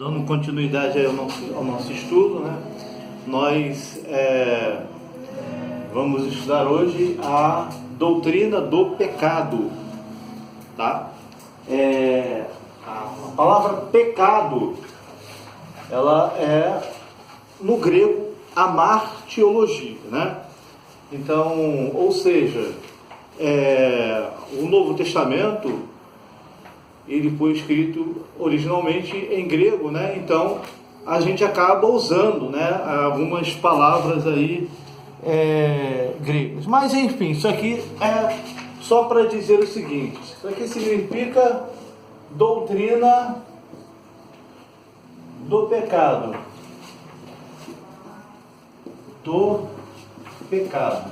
Dando continuidade aí ao nosso estudo, né? Nós vamos estudar hoje a doutrina do pecado, tá? A palavra pecado, ela é no grego amartiologia, né? Então, ou seja, o Novo Testamento ele foi escrito originalmente em grego, né? Então a gente acaba usando, né, algumas palavras aí gregas. Mas enfim, isso aqui é só para dizer o seguinte: isso aqui significa doutrina do pecado. Do pecado.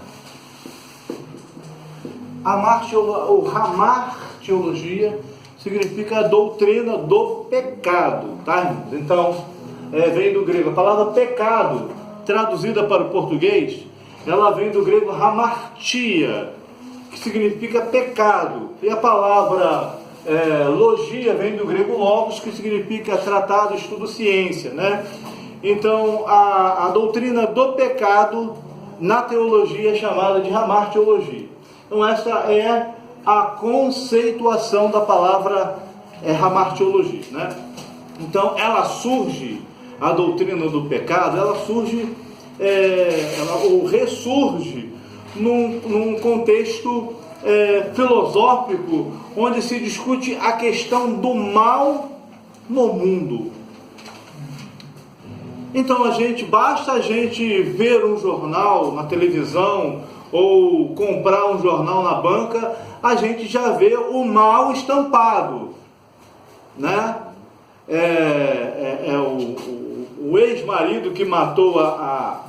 Hamartiologia significa a doutrina do pecado, tá, irmãos? Então, vem do grego. A palavra pecado, traduzida para o português, ela vem do grego hamartia, que significa pecado. E a palavra logia vem do grego logos, que significa tratado, estudo, ciência, né? Então, a doutrina do pecado, na teologia, é chamada de hamartiologia. Então, essa é a conceituação da palavra hamartiologia, né? Então, ela surge, a doutrina do pecado, ela surge, ou ressurge num contexto filosófico, onde se discute a questão do mal no mundo. Então, basta a gente ver um jornal na televisão, ou comprar um jornal na banca, a gente já vê o mal estampado, né? O ex-marido que matou a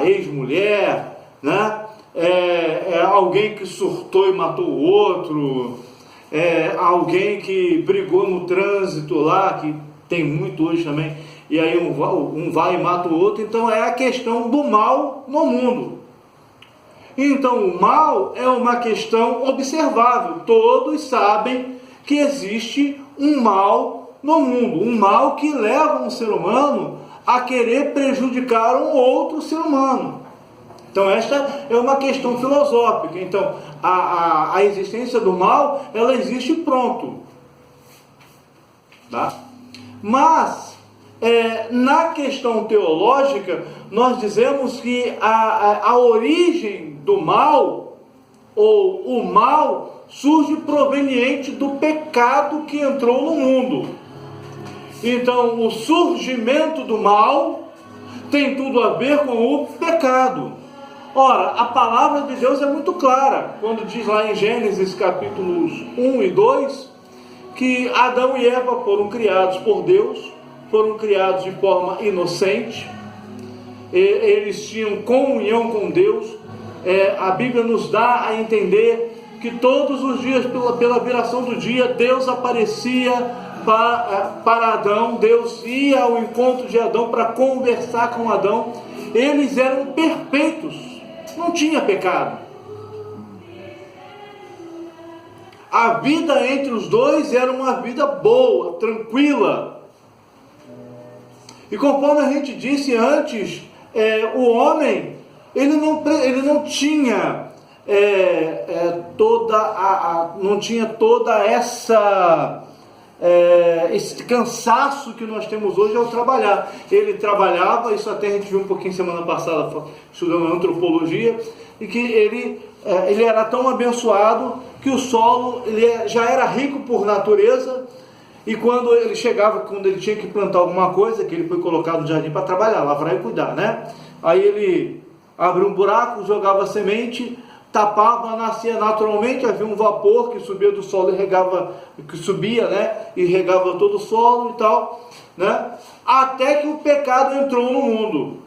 ex-mulher, né? Alguém que surtou e matou o outro, alguém que brigou no trânsito lá, que tem muito hoje também, e aí um vai e mata o outro. Então é a questão do mal no mundo. Então o mal é uma questão observável. Todos sabem que existe um mal no mundo, um mal que leva um ser humano a querer prejudicar um outro ser humano. Então esta é uma questão filosófica. Então a existência do mal, ela existe pronto, tá? Mas na questão teológica, nós dizemos que a origem do mal, ou o mal, surge proveniente do pecado que entrou no mundo. Então, o surgimento do mal tem tudo a ver com o pecado. Ora, a palavra de Deus é muito clara, quando diz lá em Gênesis capítulos 1 e 2, que Adão e Eva foram criados por Deus, foram criados de forma inocente, eles tinham comunhão com Deus. A Bíblia nos dá a entender que todos os dias, pela viração do dia, Deus aparecia para Adão, Deus ia ao encontro de Adão para conversar com Adão. Eles eram perfeitos, não tinha pecado. A vida entre os dois era uma vida boa, tranquila. E conforme a gente disse antes, o homem, ele não tinha toda esse cansaço que nós temos hoje ao trabalhar. Ele trabalhava, isso até a gente viu um pouquinho semana passada, estudando antropologia, e que ele era tão abençoado que o solo já era rico por natureza. E quando ele tinha que plantar alguma coisa, que ele foi colocado no jardim para trabalhar, lavrar e cuidar, né? Aí ele abriu um buraco, jogava semente, tapava, nascia naturalmente, havia um vapor que subia do solo e regava, e regava todo o solo e tal, né? Até que o pecado entrou no mundo.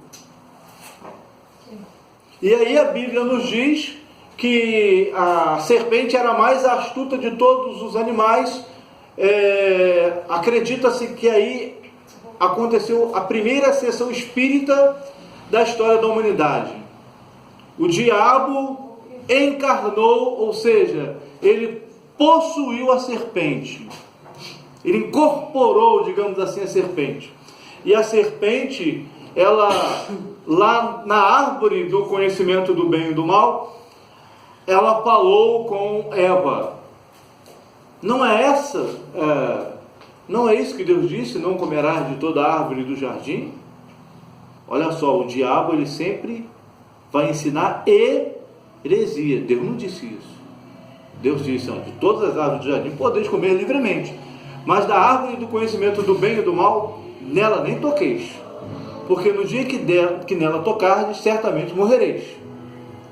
E aí a Bíblia nos diz que a serpente era a mais astuta de todos os animais. Acredita-se que aí aconteceu a primeira sessão espírita da história da humanidade. O diabo encarnou, ou seja, ele possuiu a serpente. Ele incorporou, digamos assim, a serpente. E a serpente, ela, lá na árvore do conhecimento do bem e do mal, ela falou com Eva. Não é não é isso que Deus disse, não comerás de toda a árvore do jardim? Olha só, o diabo, ele sempre vai ensinar heresia. Deus não disse isso. Deus disse, de todas as árvores do jardim podeis comer livremente, mas da árvore do conhecimento do bem e do mal, nela nem toqueis, porque no dia que nela tocardes, certamente morrereis.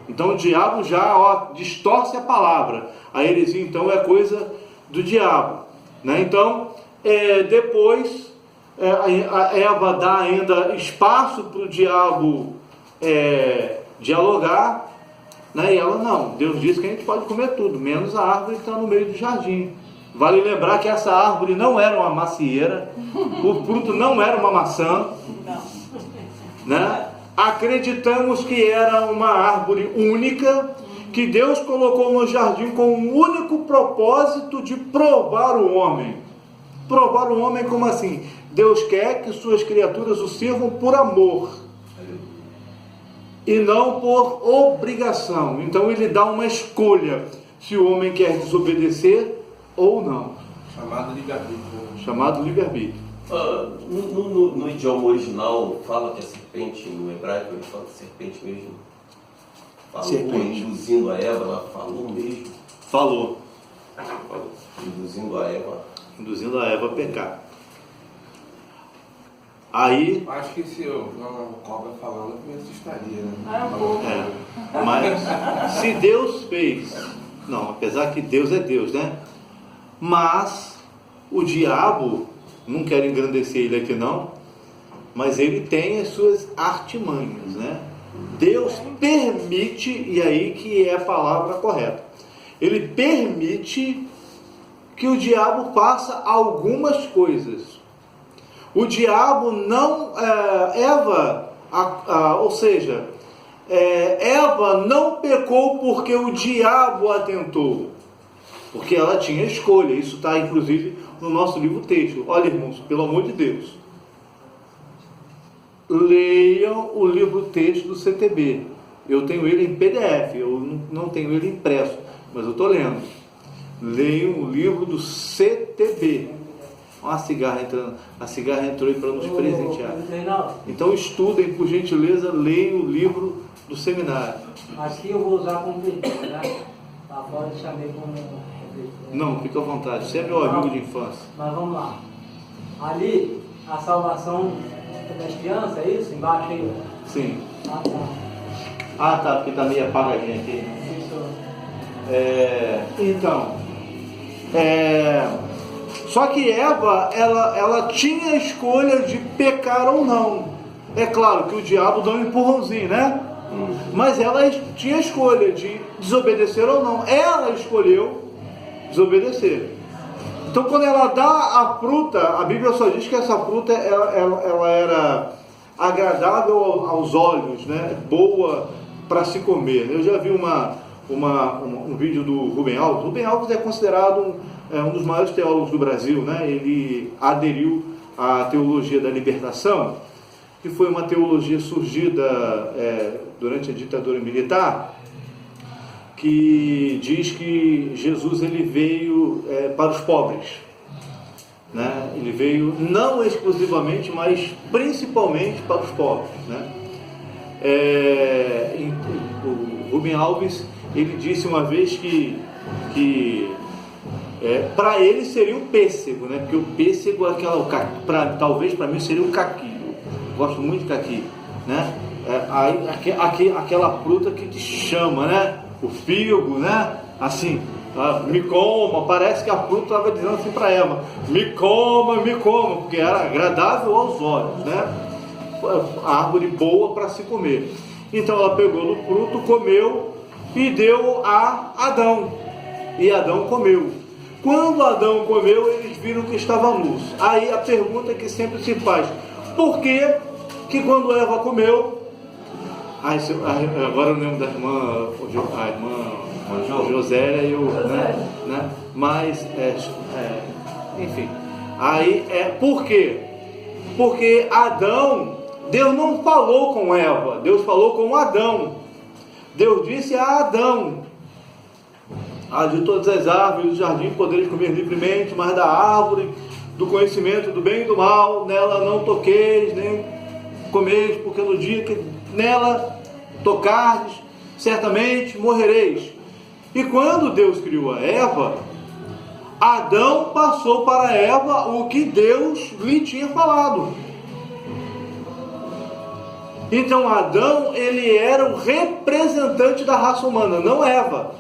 Então o diabo já distorce a palavra. A heresia então é coisa do diabo, né? Então depois a Eva dá ainda espaço para o diabo dialogar, né? E ela não, Deus disse que a gente pode comer tudo, menos a árvore que está no meio do jardim. Vale lembrar que essa árvore não era uma macieira, o fruto não era uma maçã, né? Acreditamos que era uma árvore única, que Deus colocou no jardim com um único propósito de provar o homem. Provar o homem como assim? Deus quer que suas criaturas o sirvam por amor e não por obrigação. Então ele dá uma escolha, se o homem quer desobedecer ou não. Chamado livre-arbítrio. Chamado livre-arbítrio. No idioma original fala que a serpente, no hebraico ele fala serpente mesmo. Falou, serpente. Induzindo a Eva, ela falou mesmo. Falou. Induzindo a Eva. Induzindo a Eva a pecar. Aí... Acho que se eu ver uma cobra falando, eu me assustaria, né? Mas se Deus fez... Não, apesar que Deus é Deus, né? Mas o diabo, não quero engrandecer ele aqui não, mas ele tem as suas artimanhas, né? Deus permite, e aí que é a palavra correta, ele permite que o diabo faça algumas coisas. O diabo não, Eva não pecou porque o diabo a tentou, porque ela tinha escolha. Isso está inclusive no nosso livro texto. Olha, irmãos, pelo amor de Deus, leiam o livro texto do CTB. Eu tenho ele em PDF, eu não tenho ele impresso, mas eu estou lendo. Leiam o livro do CTB. Olha a cigarra entrando. A cigarra entrou aí para nos presentear. Então estudem, por gentileza, leiam o livro do seminário. Aqui eu vou usar como leitura, né? Lá fora eu chamei como leitura. Não, fica à vontade. Você é meu amigo de infância. Mas vamos lá. Ali, a salvação das crianças, é isso? Embaixo aí? Sim. Ah, tá, porque está meio apagadinho aqui. Então, só que Eva, ela tinha a escolha de pecar ou não. É claro que o diabo dá um empurrãozinho, né? Mas ela tinha a escolha de desobedecer ou não. Ela escolheu desobedecer. Então, quando ela dá a fruta, a Bíblia só diz que essa fruta ela era agradável aos olhos, né? Boa para se comer. Eu já vi um vídeo do Rubem Alves. Rubem Alves é considerado um dos maiores teólogos do Brasil, né? Ele aderiu à teologia da libertação, que foi uma teologia surgida durante a ditadura militar, que diz que Jesus ele veio para os pobres, né? Ele veio não exclusivamente, mas principalmente para os pobres, né? O Rubem Alves, ele disse uma vez que para ele seria o pêssego, né? Porque o pêssego é talvez para mim seria o caqui. Eu gosto muito de caqui, né? Aquela fruta que te chama, né? O figo, né? Assim, me coma. Parece que a fruta estava dizendo assim para Eva: me coma, porque era agradável aos olhos, né? A árvore boa para se comer. Então ela pegou do fruto, comeu e deu a Adão. E Adão comeu. Quando Adão comeu, eles viram que estava luz. Aí a pergunta que sempre se faz: por que quando Eva comeu... agora eu lembro da irmã Josélia e eu, né? Mas, enfim, Aí por quê? Porque Adão, Deus não falou com Eva, Deus falou com Adão. Deus disse a Adão: de todas as árvores do jardim podereis comer livremente, mas da árvore do conhecimento do bem e do mal, nela não toqueis, nem comeis, porque no dia que nela tocardes, certamente morrereis. E quando Deus criou a Eva, Adão passou para Eva o que Deus lhe tinha falado. Então Adão, ele era o representante da raça humana, não Eva.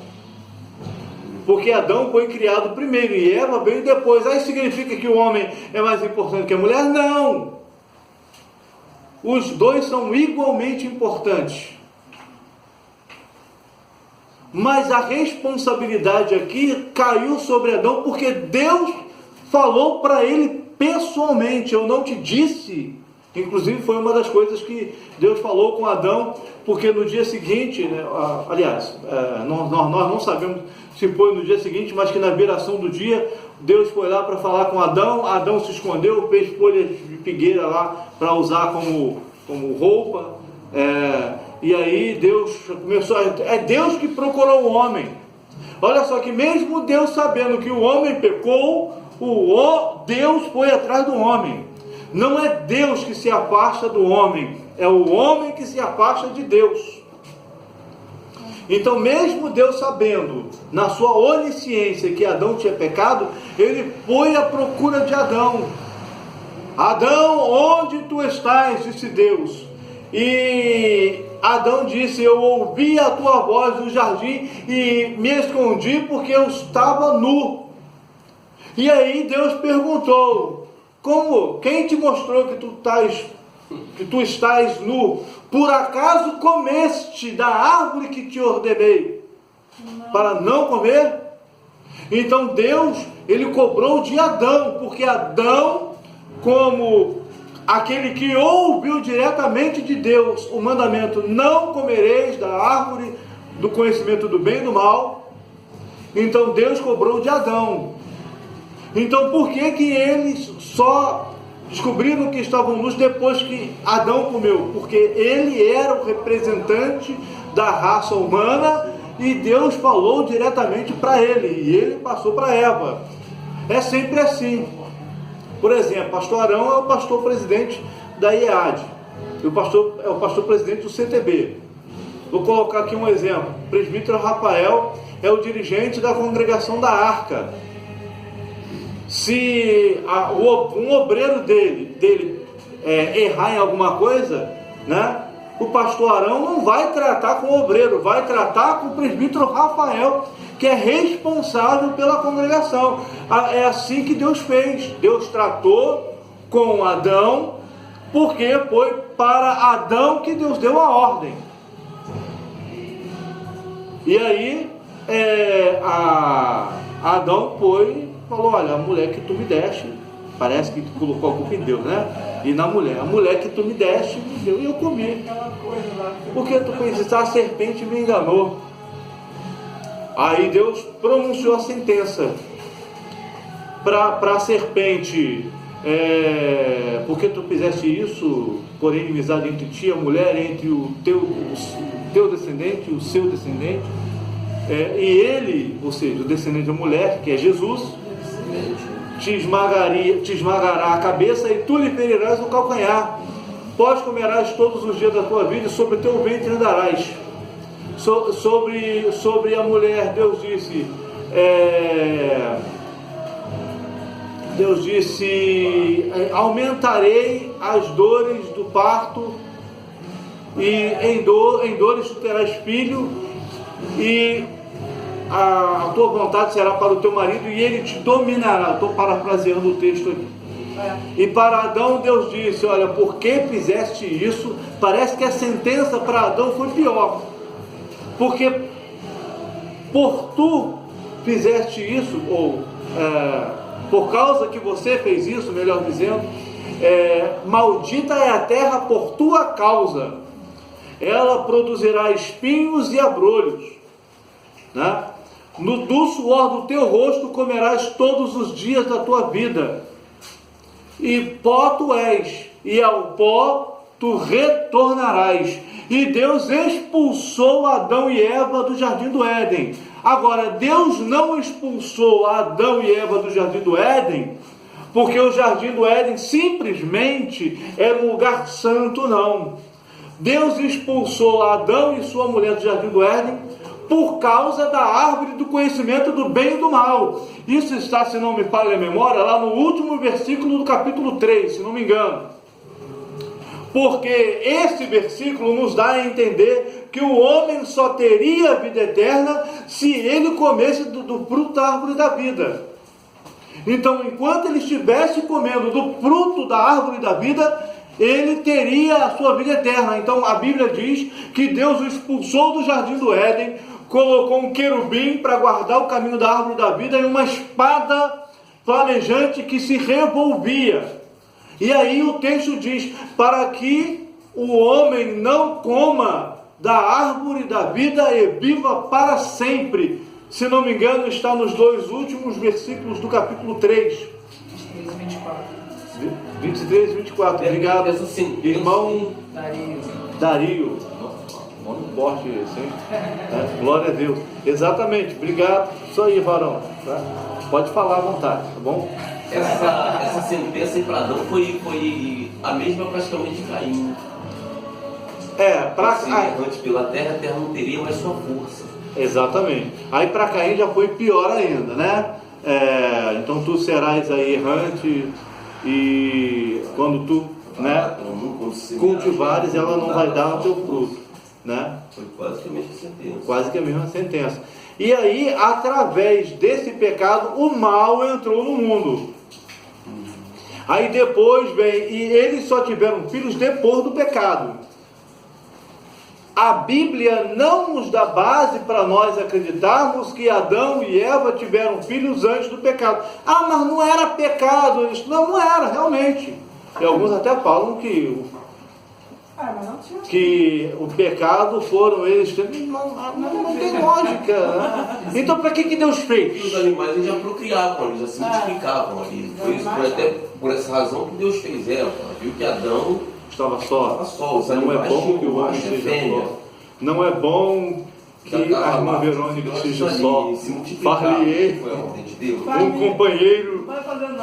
Porque Adão foi criado primeiro e Eva veio depois. Aí significa que o homem é mais importante que a mulher? Não! Os dois são igualmente importantes. Mas a responsabilidade aqui caiu sobre Adão, porque Deus falou para ele pessoalmente: eu não te disse. Inclusive foi uma das coisas que Deus falou com Adão, porque no dia seguinte, né, aliás, nós não sabemos se foi no dia seguinte, mas que na viração do dia, Deus foi lá para falar com Adão. Adão se escondeu, fez folhas de figueira lá para usar como roupa, e aí Deus começou é Deus que procurou o homem. Olha só que mesmo Deus sabendo que o homem pecou, Deus foi atrás do homem. Não é Deus que se afasta do homem, é o homem que se afasta de Deus. Então, mesmo Deus sabendo, na sua onisciência, que Adão tinha pecado, ele foi à procura de Adão. Adão, onde tu estás? Disse Deus. E Adão disse: eu ouvi a tua voz no jardim e me escondi porque eu estava nu. E aí Deus perguntou: como? Quem te mostrou que tu estás nu? Por acaso comeste da árvore que te ordenei para não comer? Então Deus, ele cobrou de Adão, porque Adão, como aquele que ouviu diretamente de Deus o mandamento: não comereis da árvore do conhecimento do bem e do mal, então Deus cobrou de Adão. Então por que eles só descobriram que estavam nus depois que Adão comeu? Porque ele era o representante da raça humana e Deus falou diretamente para ele, e ele passou para Eva. É sempre assim. Por exemplo, pastor Arão é o pastor presidente da IEAD, o pastor é o pastor presidente do CTB. Vou colocar aqui um exemplo: o presbítero Rafael é o dirigente da congregação da Arca. Se um obreiro dele errar em alguma coisa, né, o pastor Arão não vai tratar com o obreiro, vai tratar com o presbítero Rafael, que é responsável pela congregação. É assim que Deus fez. Deus tratou com Adão, porque foi para Adão que Deus deu a ordem. E aí Adão falou: olha, a mulher que tu me deste, parece que tu colocou a culpa em Deus, né? E na mulher: a mulher que tu me deste, me deu, e eu comi. Porque tu pensaste: a serpente me enganou. Aí Deus pronunciou a sentença para a serpente: porque tu fizeste isso, porém inimizade entre ti e a mulher, entre o teu descendente e o seu descendente, e ele, ou seja, o descendente da mulher, que é Jesus, te esmagará a cabeça e tu lhe ferirás o calcanhar. Pós comerás todos os dias da tua vida e sobre o teu ventre andarás. Sobre a mulher, Deus disse: aumentarei as dores do parto, e em dores tu terás filho, e a tua vontade será para o teu marido, e ele te dominará. Estou parafraseando o texto aqui. E para Adão Deus disse: olha, por que fizeste isso? Parece que a sentença para Adão foi pior, porque por tu fizeste isso, ou por causa que você fez isso, melhor dizendo, maldita é a terra por tua causa, ela produzirá espinhos e abrolhos, né? Do suor do teu rosto comerás todos os dias da tua vida, e pó tu és, e ao pó tu retornarás. E Deus expulsou Adão e Eva do jardim do Éden. Agora, Deus não expulsou Adão e Eva do jardim do Éden porque o jardim do Éden simplesmente era um lugar santo, não. Deus expulsou Adão e sua mulher do jardim do Éden por causa da árvore do conhecimento do bem e do mal. Isso está, se não me falha a memória, lá no último versículo do capítulo 3, se não me engano. Porque esse versículo nos dá a entender que o homem só teria a vida eterna se ele comesse do fruto da árvore da vida. Então, enquanto ele estivesse comendo do fruto da árvore da vida, ele teria a sua vida eterna. Então, a Bíblia diz que Deus o expulsou do jardim do Éden, colocou um querubim para guardar o caminho da árvore da vida e uma espada flamejante que se revolvia. E aí o texto diz, para que o homem não coma da árvore da vida e viva para sempre. Se não me engano, está nos dois últimos versículos do capítulo 3. 23 e 24. Obrigado, irmão Dario. Nome forte esse, hein? Glória a Deus. Exatamente, obrigado. Isso aí, varão. Tá? Pode falar à vontade, tá bom? Essa sentença aí para Adão foi a mesma praticamente de Caim. Para Caim. Errante pela terra, a terra não teria mais sua força. Exatamente. Aí para Caim já foi pior ainda, né? Então tu serás aí errante e quando tu, né, cultivares, ela não vai dar o teu fruto, né? Foi quase que a mesma sentença. Quase que a mesma sentença. E aí, através desse pecado, o mal entrou no mundo. Aí depois vem, e eles só tiveram filhos depois do pecado. A Bíblia não nos dá base para nós acreditarmos que Adão e Eva tiveram filhos antes do pecado. Mas não era pecado isso. Não era, realmente. E alguns até falam que o pecado foram eles. Não tem lógica, né? Então para que Deus fez? Os animais eles já procriavam, eles já se multiplicavam ali. Foi até por essa razão que Deus fez ela. Viu que Adão estava só. Os não é bom que o homem seja seja só. Não é bom que a irmã Verônica seja só. Far-lhe um companheiro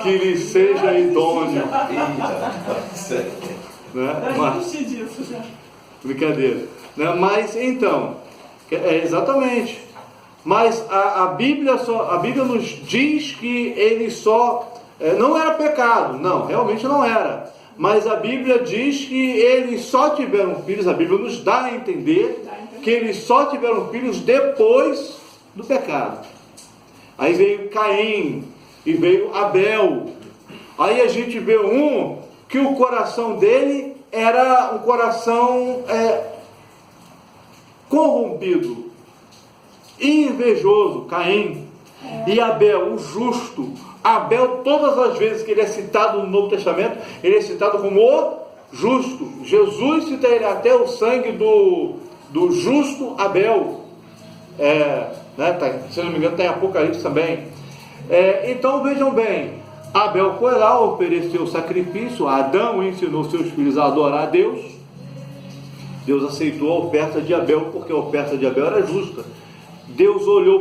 que lhe seja idôneo. Né? Brincadeira. Né? Mas então, exatamente. Mas a Bíblia nos diz que ele só não era pecado. Não, realmente não era. Mas a Bíblia diz que eles só tiveram filhos, a Bíblia nos dá a entender que eles só tiveram filhos depois do pecado. Aí veio Caim e veio Abel. Aí a gente vê que o coração dele era um coração corrompido, invejoso, Caim. E Abel, o justo. Abel, todas as vezes que ele é citado no Novo Testamento, ele é citado como o justo. Jesus cita ele até o sangue do justo Abel. Se não me engano, tem Apocalipse também. Então vejam bem, Abel foi lá, ofereceu sacrifício, Adão ensinou seus filhos a adorar a Deus. Deus aceitou a oferta de Abel, porque a oferta de Abel era justa. Deus olha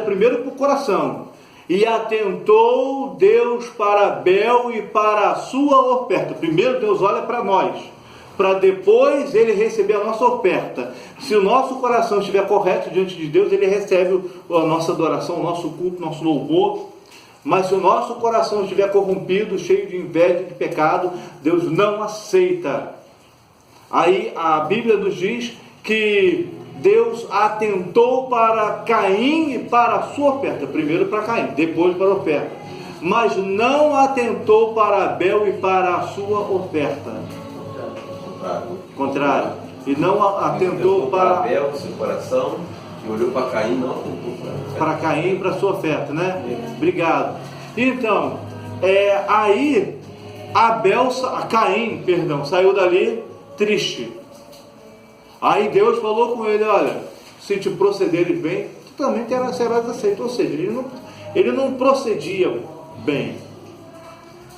primeiro para o coração. E atentou Deus para Abel e para a sua oferta. Primeiro Deus olha para nós, para depois ele receber a nossa oferta. Se o nosso coração estiver correto diante de Deus, ele recebe a nossa adoração, o nosso culto, o nosso louvor. Mas se o nosso coração estiver corrompido, cheio de inveja e de pecado, Deus não aceita. Aí a Bíblia nos diz que Deus atentou para Caim e para a sua oferta. Primeiro para Caim, depois para a oferta. Mas não atentou para Abel e para a sua oferta. Contrário. E não atentou para Abel, seu coração, e olhou para Caim, não atentou para Caim e para a sua oferta, né? Obrigado. Então, aí Caim, saiu dali triste. Aí Deus falou com ele, olha, se te procederes bem, tu também serás aceito. Ou seja, ele não procedia bem.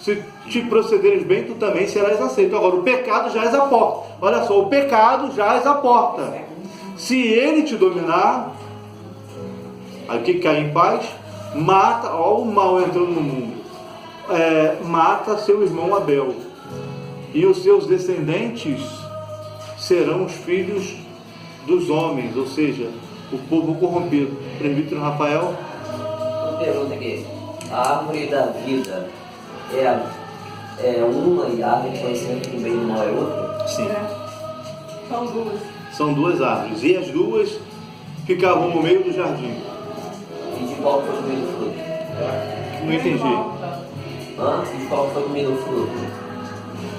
se te procederes bem, tu também serás aceito. Agora, o pecado jaz à porta. Olha só, o pecado jaz à porta. Se ele te dominar, aí o que Caim faz? Mata, ó, o mal entrando no mundo. Mata seu irmão Abel. E os seus descendentes serão os filhos dos homens, ou seja, o povo corrompido. Presbítero Rafael? Uma pergunta aqui. A árvore da vida é uma e a árvore de conhecimento do bem e do mal é outra? Sim. São duas. São duas árvores. E as duas ficavam no meio do jardim. E de qual foi comido o fruto? Não entendi. E de qual foi comido o fruto?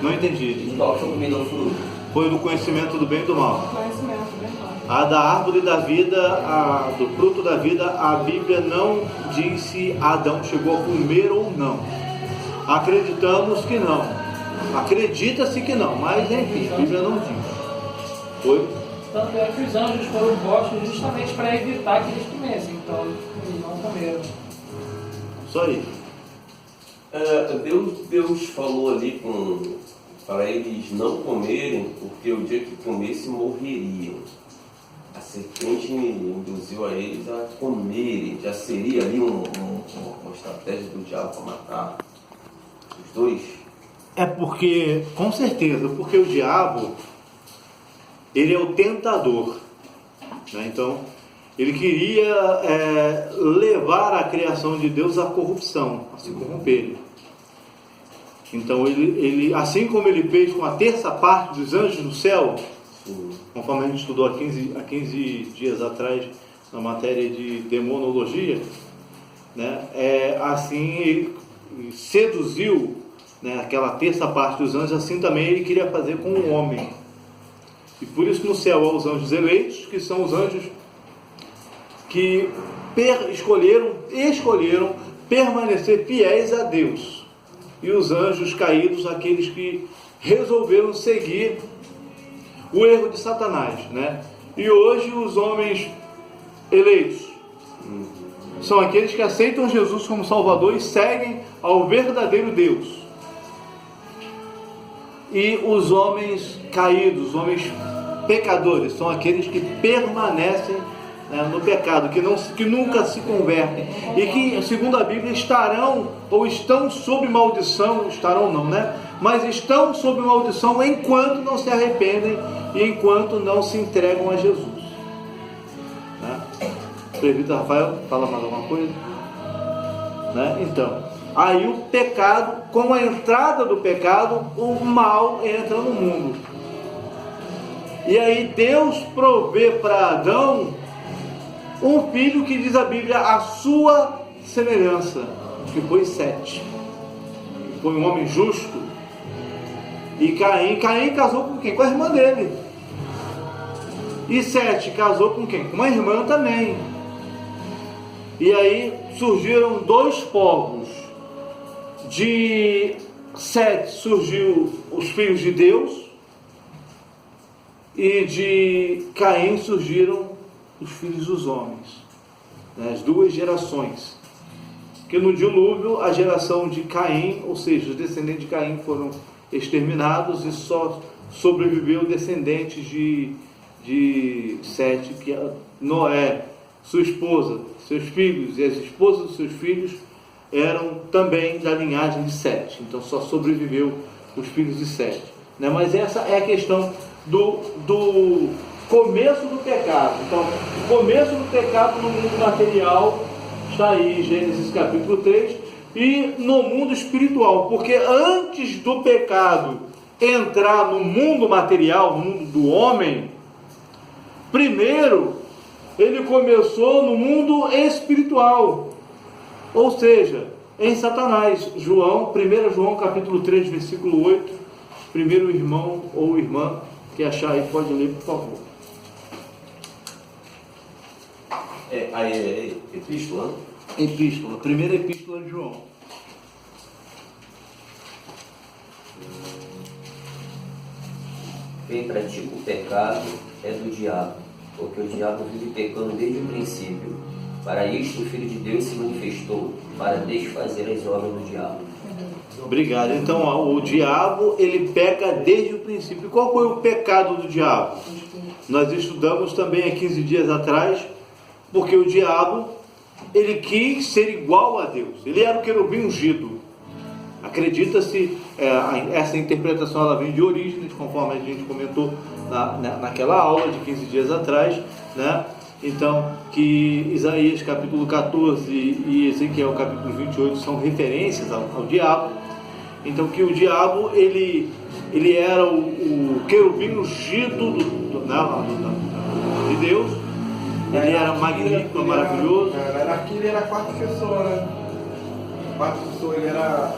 Não E entendi. de qual foi comido o fruto? Foi do conhecimento do bem e do mal. Conhecimento, bem mal. A da árvore da vida, do fruto da vida, a Bíblia não diz se Adão chegou a comer ou não. Acreditamos que não. Acredita-se que não, mas enfim, a Bíblia não diz. Foi? Tanto é que os anjos foram postos justamente para evitar que eles comessem, então eles não comeram. Isso aí. Deus falou ali para eles não comerem, porque o dia que comessem morreriam. A serpente induziu a eles a comerem. Já seria ali uma estratégia do diabo para matar os dois? É porque, com certeza, porque o diabo, ele é o tentador, né? Então, ele queria levar a criação de Deus à corrupção, a se corromperem. Então, ele, assim como ele fez com a terça parte dos anjos do céu, conforme a gente estudou há 15 dias atrás na matéria de demonologia, né? Assim ele seduziu, né, aquela terça parte dos anjos, assim também ele queria fazer com o homem. E por isso no céu há os anjos eleitos, que são os anjos que escolheram permanecer fiéis a Deus. E os anjos caídos, aqueles que resolveram seguir o erro de Satanás, né? E hoje os homens eleitos são aqueles que aceitam Jesus como Salvador e seguem ao verdadeiro Deus. E os homens caídos, os homens pecadores, são aqueles que permanecem, né, no pecado, que nunca se convertem e que, segundo a Bíblia, estarão ou estão sob maldição, estarão não, né? Mas estão sob maldição enquanto não se arrependem e enquanto não se entregam a Jesus. Né? Presbítero Rafael, fala mais alguma coisa? Né? Então, aí o pecado, com a entrada do pecado, o mal entra no mundo. E aí Deus provê para Adão um filho que, diz a Bíblia, a sua semelhança, que foi Sete. Foi um homem justo. E Caim casou com quem? Com a irmã dele. E Sete casou com quem? Com uma irmã também. E aí surgiram dois povos. De Sete surgiu os filhos de Deus, e de Caim surgiram os filhos dos homens, né? As duas gerações. Que no dilúvio a geração de Caim, ou seja, os descendentes de Caim foram exterminados e só sobreviveu descendentes de Sete, que é Noé, sua esposa, seus filhos e as esposas dos seus filhos eram também da linhagem de Sete. Então só sobreviveu os filhos de Sete, né? Mas essa é a questão do começo do pecado. Então, o começo do pecado no mundo material está aí, Gênesis capítulo 3, e no mundo espiritual, porque antes do pecado entrar no mundo material, no mundo do homem, primeiro ele começou no mundo espiritual, ou seja, em Satanás. 1 João capítulo 3, versículo 8, primeiro irmão ou irmã que achar aí pode ler, por favor. A epístola? Epístola, primeira epístola de João. Quem pratica o pecado é do diabo, porque o diabo vive pecando desde o princípio. Para isto o Filho de Deus se manifestou, para desfazer as obras do diabo. Obrigado. Então, ó, o diabo, ele peca desde o princípio. Qual foi o pecado do diabo? Nós estudamos também há 15 dias atrás, porque o diabo, ele quis ser igual a Deus. Ele era o querubim ungido. Acredita-se, essa interpretação ela vem de Orígenes, conforme a gente comentou naquela aula de 15 dias atrás, né? Então, que Isaías capítulo 14 e Ezequiel capítulo 28 são referências ao diabo. Então, que o diabo, ele era o querubim ungido de Deus. Ele era magnífico, maravilhoso. Na hierarquia ele era a quarta pessoa, né? A quarta pessoa, ele era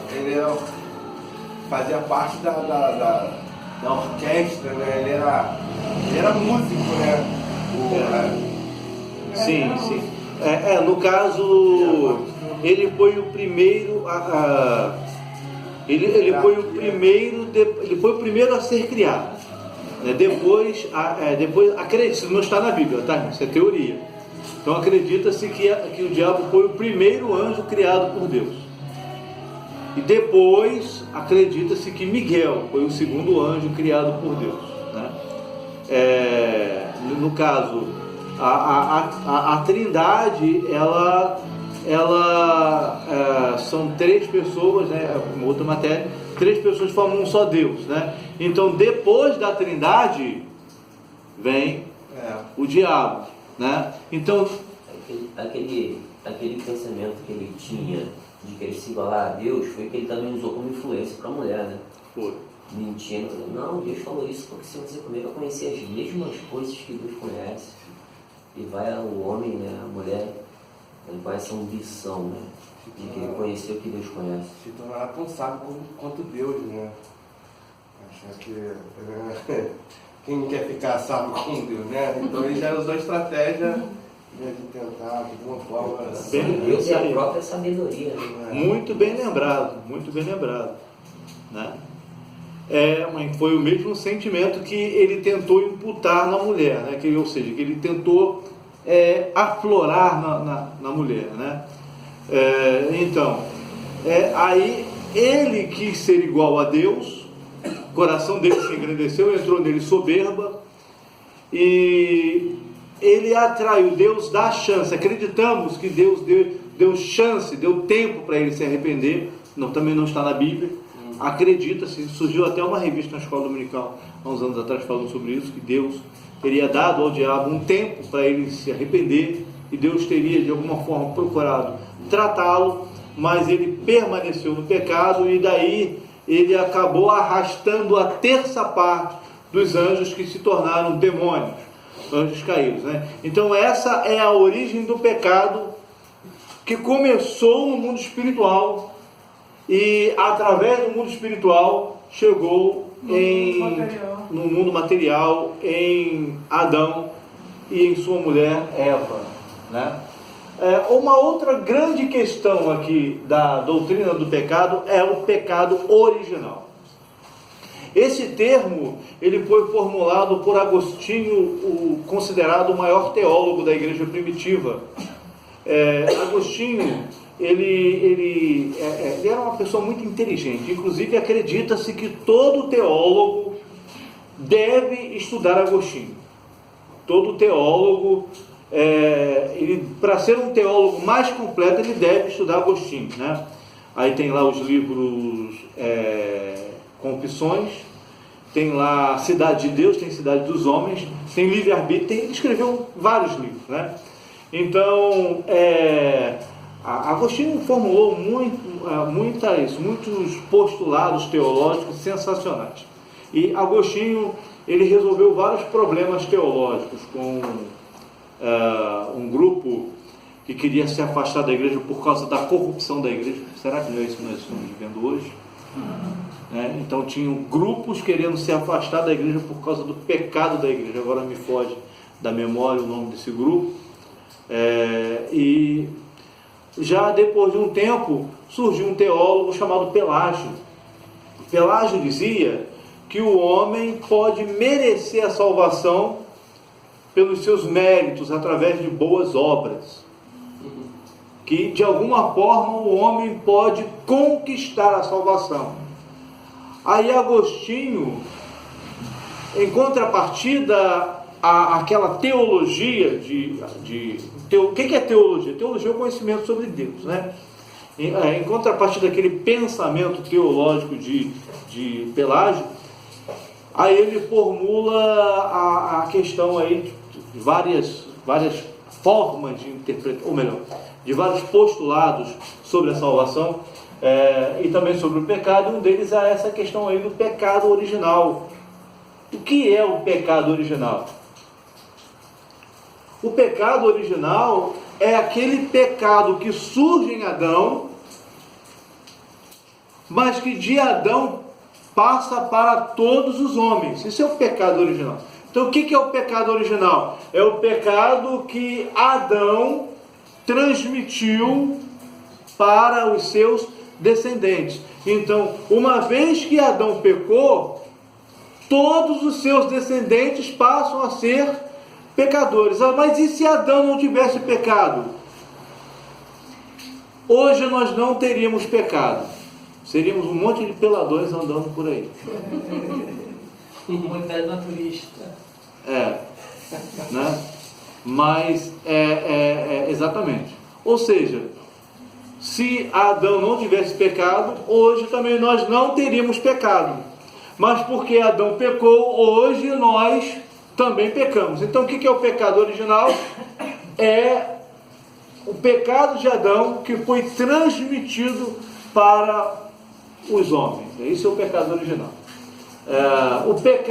fazia parte da orquestra, né? Ele era músico, né? Sim. No caso, ele foi o primeiro ele foi o primeiro a ser criado. Depois, acredita, isso não está na Bíblia, tá? Isso é teoria. Então acredita-se que o diabo foi o primeiro anjo criado por Deus. E depois acredita-se que Miguel foi o segundo anjo criado por Deus, né? No caso, a Trindade, ela são três pessoas, né? Uma outra matéria, três pessoas formam um só Deus, né? Então, depois da Trindade vem o diabo, né? Então, aquele pensamento que ele tinha de querer se igualar a Deus foi que ele também usou como influência para a mulher, né? Foi. Mentindo, não, Deus falou isso porque se você comer vai conhecer as mesmas coisas que Deus conhece. E vai o homem, né, a mulher, ele vai essa ambição, né, de querer conhecer o que Deus conhece. Se tornar tão sábio quanto Deus, né? Achar que quem quer ficar sábio com Deus, né? Então ele já usou a estratégia de tentar, de alguma forma... Deus é a própria sabedoria, né? Muito bem lembrado, né? Foi o mesmo sentimento que ele tentou imputar na mulher, né? Ou seja, que ele tentou aflorar na mulher, né? Aí ele quis ser igual a Deus, o coração dele se engrandeceu, entrou nele soberba, e ele atraiu. Deus dá chance. Acreditamos que Deus deu chance, deu tempo para ele se arrepender. Também não está na Bíblia. Acredita-se, surgiu até uma revista na escola dominical há uns anos atrás falando sobre isso, que Deus teria dado ao diabo um tempo para ele se arrepender, e Deus teria de alguma forma procurado tratá-lo, mas ele permaneceu no pecado, e daí ele acabou arrastando a terça parte dos anjos que se tornaram demônios, anjos caídos, né? Então essa é a origem do pecado, que começou no mundo espiritual, e através do mundo espiritual chegou no mundo material, em Adão e em sua mulher Eva, né? Uma outra grande questão aqui da doutrina do pecado é o pecado original. Esse termo ele foi formulado por Agostinho, considerado o maior teólogo da igreja primitiva. Agostinho ele era uma pessoa muito inteligente. Inclusive acredita-se que todo teólogo deve estudar Agostinho. Todo teólogo, para ser um teólogo mais completo, ele deve estudar Agostinho, né? Aí tem lá os livros Confissões, tem lá Cidade de Deus, tem Cidade dos Homens, tem Livre-Arbítrio, ele escreveu vários livros, né? Então, Agostinho formulou muitos postulados teológicos sensacionais. E Agostinho, ele resolveu vários problemas teológicos com um grupo que queria se afastar da igreja por causa da corrupção da igreja. Será que não é isso que nós estamos vivendo hoje? Então tinham grupos querendo se afastar da igreja por causa do pecado da igreja. Agora me foge da memória o nome desse grupo. E já depois de um tempo surgiu um teólogo chamado Pelágio. Pelágio dizia que o homem pode merecer a salvação pelos seus méritos através de boas obras. que de alguma forma o homem pode conquistar a salvação. Aí Agostinho, em contrapartida àquela teologia o que é teologia? Teologia é o conhecimento sobre Deus, né? Em contrapartida daquele pensamento teológico de Pelágio, aí ele formula a questão aí de várias formas de interpretar, ou melhor, de vários postulados sobre a salvação e também sobre o pecado. Um deles é essa questão aí do pecado original. O que é o pecado original? O pecado original é aquele pecado que surge em Adão, mas que de Adão passa para todos os homens. Isso é o pecado original. Então, o que é o pecado original? É o pecado que Adão transmitiu para os seus descendentes. Então, uma vez que Adão pecou, todos os seus descendentes passam a ser pecadores. Mas e se Adão não tivesse pecado? Hoje nós não teríamos pecado. Seríamos um monte de peladores andando por aí. Comunidade naturista. Né? Mas exatamente. Ou seja, se Adão não tivesse pecado, hoje também nós não teríamos pecado. Mas porque Adão pecou, hoje nós também pecamos. Então o que é o pecado original? É o pecado de Adão que foi transmitido para os homens. Isso é o pecado original. O pecado